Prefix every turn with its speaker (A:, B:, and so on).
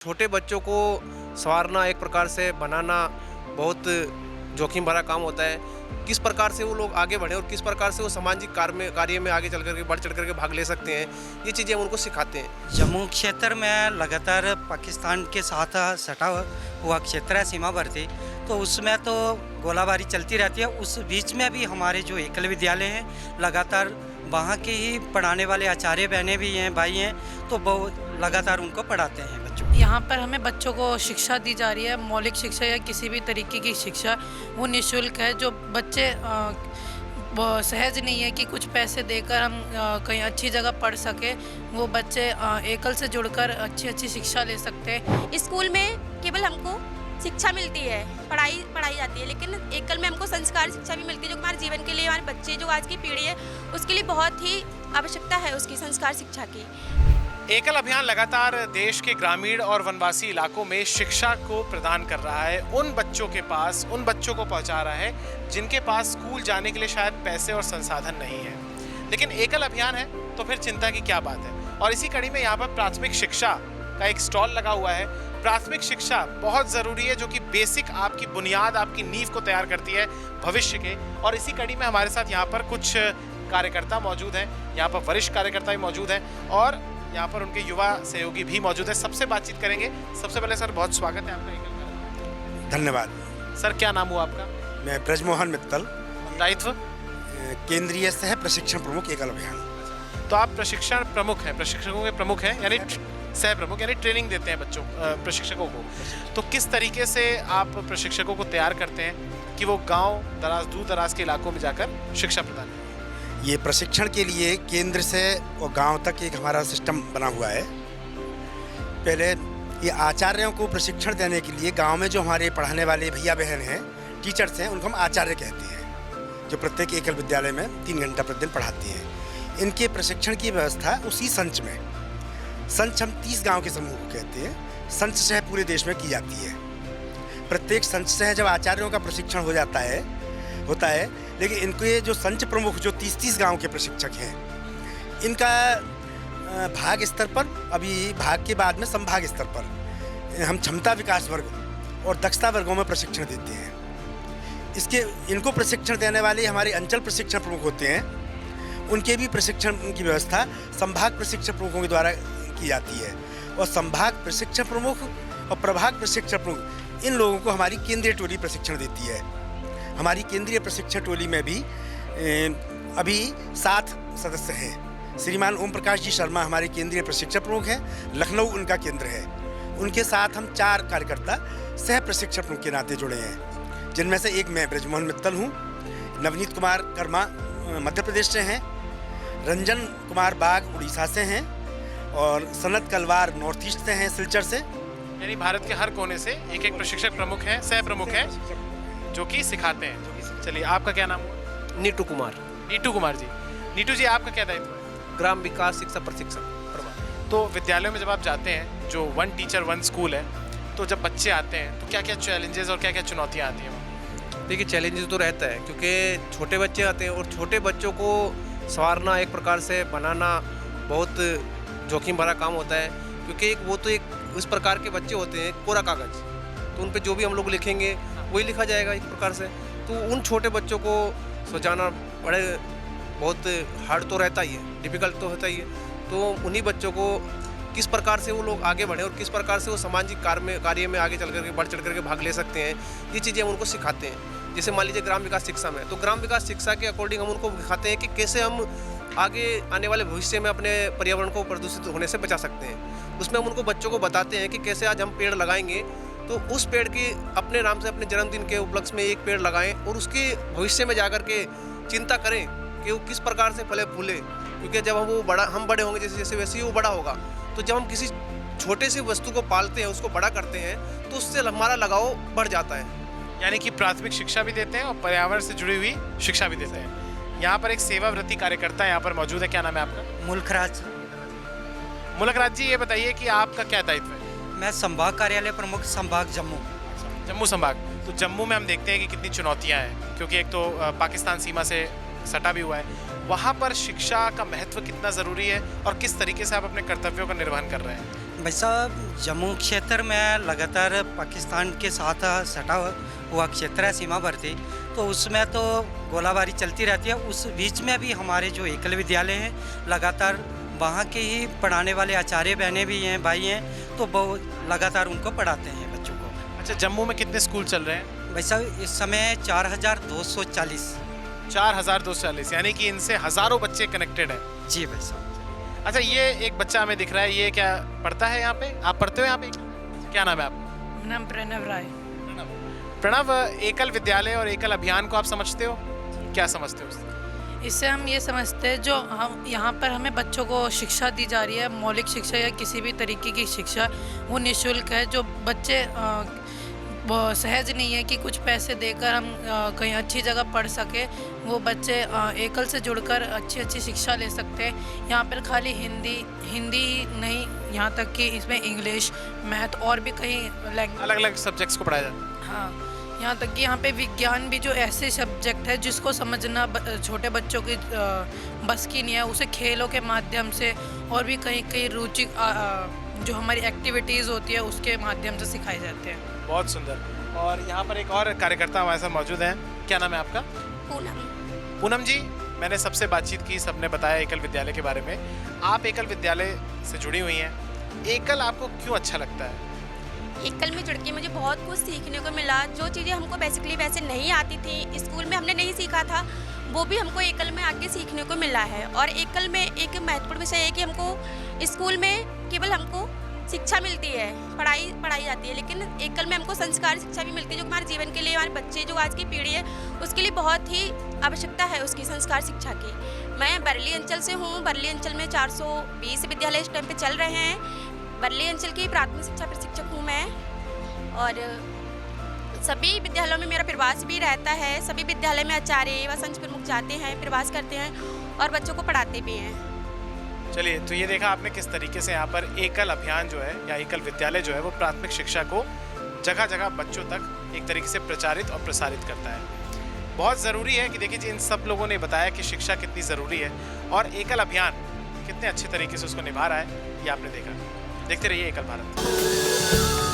A: छोटे बच्चों को संवारना एक प्रकार से बनाना बहुत जोखिम भरा काम होता है। किस प्रकार से वो लोग आगे बढ़े और किस प्रकार से वो सामाजिक कार्य में आगे चल करके बढ़ चढ़ करके भाग ले सकते हैं, ये चीज़ें हम उनको सिखाते हैं।
B: जम्मू क्षेत्र में लगातार पाकिस्तान के साथ सटा हुआ क्षेत्र है सीमावर्ती, तो उसमें तो गोलाबारी चलती रहती है। उस बीच में भी हमारे जो एकल विद्यालय हैं, लगातार वहाँ के ही पढ़ाने वाले आचार्य बहनें भी हैं, भाई हैं, तो वो लगातार उनको पढ़ाते हैं बच्चों को।
C: यहाँ पर हमें बच्चों को शिक्षा दी जा रही है, मौलिक शिक्षा या किसी भी तरीके की शिक्षा, वो निःशुल्क है। जो बच्चे वो सहज नहीं है कि कुछ पैसे देकर हम कहीं अच्छी जगह पढ़ सके, वो बच्चे एकल से जुड़कर अच्छी शिक्षा ले सकते हैं।
D: स्कूल में केवल हमको शिक्षा मिलती है, पढ़ाई जाती है, लेकिन एकल में हमको संस्कार शिक्षा भी मिलती है, जो हमारे जीवन के लिए, हमारे बच्चे जो आज की पीढ़ी है उसके लिए बहुत ही आवश्यकता है उसकी संस्कार शिक्षा की।
E: एकल अभियान लगातार देश के ग्रामीण और वनवासी इलाकों में शिक्षा को प्रदान कर रहा है। उन बच्चों के पास, उन बच्चों को पहुंचा रहा है जिनके पास स्कूल जाने के लिए शायद पैसे और संसाधन नहीं है। लेकिन एकल अभियान है तो फिर चिंता की क्या बात है। और इसी कड़ी में यहाँ पर प्राथमिक शिक्षा का एक स्टॉल लगा हुआ है। प्राथमिक शिक्षा बहुत ज़रूरी है, जो कि बेसिक आपकी बुनियाद, आपकी नींव को तैयार करती है भविष्य के। और इसी कड़ी में हमारे साथ यहाँ पर कुछ कार्यकर्ता मौजूद हैं, यहाँ पर वरिष्ठ कार्यकर्ता भी मौजूद हैं और यहाँ पर उनके युवा सहयोगी भी मौजूद है। सबसे बातचीत करेंगे। सबसे पहले सर, बहुत स्वागत है आपका एकल का।
F: धन्यवाद
E: सर, क्या नाम हुआ आपका?
F: मैं ब्रजमोहन मित्तल,
E: दायित्व?
F: केंद्रीय सह प्रशिक्षण प्रमुख एकल अभियान।
E: तो आप प्रशिक्षण प्रमुख हैं, प्रशिक्षकों के प्रमुख हैं, यानी सह प्रमुख, यानी ट्रेनिंग देते हैं बच्चों प्रशिक्षकों को। तो किस तरीके से आप प्रशिक्षकों को तैयार करते हैं कि वो गांव दराज, दूर दराज के इलाकों में जाकर शिक्षा प्रदान करें?
F: ये प्रशिक्षण के लिए केंद्र से और गांव तक एक हमारा सिस्टम बना हुआ है। पहले ये आचार्यों को प्रशिक्षण देने के लिए गांव में जो हमारे पढ़ाने वाले भैया बहन हैं, टीचर्स हैं, उनको हम आचार्य कहते हैं, जो प्रत्येक एकल विद्यालय में 3 घंटा प्रतिदिन पढ़ाती हैं। इनके प्रशिक्षण की व्यवस्था उसी संच में, संच हम 30 गाँव के समूह को कहते हैं, संच सह पूरे देश में की जाती है। प्रत्येक संच सह जब आचार्यों का प्रशिक्षण होता है, लेकिन इनके जो संच प्रमुख जो 30 गांव के प्रशिक्षक हैं, इनका भाग स्तर पर, अभी भाग के बाद में संभाग स्तर पर हम क्षमता विकास वर्ग और दक्षता वर्गों में प्रशिक्षण देते हैं। इनको प्रशिक्षण देने वाले हमारे अंचल प्रशिक्षण प्रमुख होते हैं, उनके भी प्रशिक्षण की व्यवस्था संभाग प्रशिक्षण प्रमुखों के द्वारा की जाती है। और संभाग प्रशिक्षण प्रमुख और प्रभाग प्रशिक्षण प्रमुख, इन लोगों को हमारी केंद्रीय टोली प्रशिक्षण देती है। हमारी केंद्रीय प्रशिक्षण टोली में भी अभी 7 सदस्य हैं। श्रीमान ओम प्रकाश जी शर्मा हमारे केंद्रीय प्रशिक्षण प्रमुख हैं, लखनऊ उनका केंद्र है। उनके साथ हम 4 कार्यकर्ता सह प्रशिक्षण प्रमुख के नाते जुड़े हैं, जिनमें से एक मैं ब्रजमोहन मित्तल हूँ, नवनीत कुमार कर्मा मध्य प्रदेश से हैं, रंजन कुमार बाग उड़ीसा से हैं और सनत कलवार नॉर्थ ईस्ट से हैं, सिलचर से।
E: यानी भारत के हर कोने से एक प्रशिक्षक प्रमुख हैं, सह प्रमुख हैं, जो कि सिखाते हैं। चलिए, आपका क्या नाम हुआ?
A: नीटू कुमार।
E: नीटू कुमार जी। नीटू जी, आपका क्या दायित्व है?
A: ग्राम विकास शिक्षा प्रशिक्षक।
E: तो विद्यालयों में जब आप जाते हैं, जो 1 टीचर 1 स्कूल है, तो जब बच्चे आते हैं तो क्या क्या चैलेंजेस और क्या क्या चुनौतियाँ आती हैं?
A: देखिए, चैलेंजेस तो रहता है, क्योंकि छोटे बच्चे आते हैं और छोटे बच्चों को संवारना, एक प्रकार से बनाना बहुत जोखिम भरा काम होता है। क्योंकि वो तो एक उस प्रकार के बच्चे होते हैं, कोरा कागज, तो उन पे जो भी हम लोग लिखेंगे वही लिखा जाएगा एक प्रकार से। तो उन छोटे बच्चों को सोचाना बहुत हार्ड तो रहता ही है, डिफ़िकल्ट तो होता ही है। तो उन्हीं बच्चों को किस प्रकार से वो लोग आगे बढ़े और किस प्रकार से वो सामाजिक कार्य में आगे चल करके बढ़ चढ़ करके भाग ले सकते हैं, ये चीज़ें हम उनको सिखाते हैं। जैसे मान लीजिए ग्राम विकास शिक्षा में, तो ग्राम विकास शिक्षा के अकॉर्डिंग हम उनको दिखाते हैं कि कैसे हम आगे आने वाले भविष्य में अपने पर्यावरण को प्रदूषित होने से बचा सकते हैं। उसमें हम उनको बच्चों को बताते हैं कि कैसे आज हम पेड़ लगाएंगे, तो उस पेड़ की अपने नाम से अपने जन्मदिन के उपलक्ष्य में एक पेड़ लगाएं और उसके भविष्य में जाकर के चिंता करें कि वो किस प्रकार से फले फूले। क्योंकि जब हम बड़े होंगे, जैसे जैसे वैसे ही वो बड़ा होगा। तो जब हम किसी छोटे सी वस्तु को पालते हैं, उसको बड़ा करते हैं, तो उससे हमारा लगाव बढ़ जाता है।
E: यानी कि प्राथमिक शिक्षा भी देते हैं और पर्यावरण से जुड़ी हुई शिक्षा भी देते हैं। यहाँ पर एक सेवाव्रती कार्यकर्ता यहाँ पर मौजूद है। क्या नाम है आपका?
B: मुल्खराज।
E: मुल्खराज जी, ये बताइए कि आपका क्या दायित्व है?
B: मैं संभाग कार्यालय प्रमुख, संभाग जम्मू।
E: जम्मू संभाग। तो जम्मू में हम देखते हैं कि कितनी चुनौतियाँ हैं, क्योंकि एक तो पाकिस्तान सीमा से सटा भी हुआ है। वहाँ पर शिक्षा का महत्व कितना ज़रूरी है और किस तरीके से आप अपने कर्तव्यों का निर्वहन कर रहे हैं?
B: भाई साहब, जम्मू क्षेत्र में लगातार पाकिस्तान के साथ सटा हुआ क्षेत्र है, सीमावर्ती, तो उसमें तो गोलाबारी चलती रहती है। उस बीच में भी हमारे जो एकल विद्यालय हैं, लगातार वहाँ के ही पढ़ाने वाले आचार्य बहनें भी हैं, भाई हैं, तो वो लगातार उनको पढ़ाते हैं बच्चों को।
E: अच्छा, जम्मू में कितने स्कूल चल रहे हैं?
B: भाई साहब, इस समय 4240।
E: 4240, यानी कि इनसे हज़ारों बच्चे कनेक्टेड हैं।
B: जी भाई साहब।
E: अच्छा, ये एक बच्चा हमें दिख रहा है, ये क्या पढ़ता है यहाँ पे? आप पढ़ते हो यहाँ पे? क्या नाम है आपका?
C: मेरा नाम प्रणव राय।
E: प्रणव, एकल विद्यालय और एकल अभियान को आप समझते हो? क्या समझते हो उससे?
C: इससे हम ये समझते हैं, जो हम यहाँ पर हमें बच्चों को शिक्षा दी जा रही है, मौलिक शिक्षा या किसी भी तरीके की शिक्षा, वो निःशुल्क है। जो बच्चे वो सहज नहीं है कि कुछ पैसे देकर हम कहीं अच्छी जगह पढ़ सके, वो बच्चे एकल से जुड़कर अच्छी अच्छी शिक्षा ले सकते हैं। यहाँ पर खाली हिंदी ही नहीं, यहाँ तक कि इसमें इंग्लिश, मैथ और भी कई
E: अलग अलग सब्जेक्ट्स को पढ़ाया जाता है।
C: हाँ, यहाँ तक कि यहाँ पे विज्ञान भी जो ऐसे सब्जेक्ट है जिसको समझना छोटे बच्चों की बस की नहीं है, उसे खेलों के माध्यम से और भी कई रुचि जो हमारी एक्टिविटीज़ होती है उसके माध्यम से सिखाए जाते हैं।
E: बहुत सुंदर। और यहाँ पर एक और कार्यकर्ता हमारे साथ मौजूद हैं। क्या नाम है आपका?
D: पूनम।
E: पूनम जी, मैंने सबसे बातचीत की, सबने बताया एकल विद्यालय के बारे में। आप एकल विद्यालय से जुड़ी हुई हैं, एकल आपको क्यों अच्छा लगता है?
D: एकल में जुड़ के मुझे बहुत कुछ सीखने को मिला। जो चीज़ें हमको बेसिकली वैसे नहीं आती थी, स्कूल में हमने नहीं सीखा था, वो भी हमको एकल में आके सीखने को मिला है। और एकल में एक महत्वपूर्ण विषय है कि हमको स्कूल में केवल हमको शिक्षा मिलती है, पढ़ाई जाती है, लेकिन एकल में हमको संस्कार शिक्षा भी मिलती है, जो हमारे जीवन के लिए, हमारे बच्चे जो आज की पीढ़ी है उसके लिए बहुत ही आवश्यकता है उसकी संस्कार शिक्षा की। मैं बरली अंचल से हूँ। बरली अंचल में 420 विद्यालय इस टाइम पे चल रहे हैं। बरली अंचल की प्राथमिक शिक्षा प्रशिक्षक हूँ मैं, और सभी विद्यालयों में मेरा प्रवास भी रहता है। सभी विद्यालय में आचार्य व संघ प्रमुख जाते हैं, प्रवास करते हैं और बच्चों को पढ़ाते भी हैं।
E: चलिए, तो ये देखा आपने किस तरीके से यहाँ पर एकल अभियान जो है या एकल विद्यालय जो है वो प्राथमिक शिक्षा को जगह जगह बच्चों तक एक तरीके से प्रचारित और प्रसारित करता है। बहुत ज़रूरी है कि देखिए जी, इन सब लोगों ने बताया कि शिक्षा कितनी ज़रूरी है और एकल अभियान कितने अच्छे तरीके से उसको निभा रहा है, ये आपने देखा। देखते रहिए एकल भारत।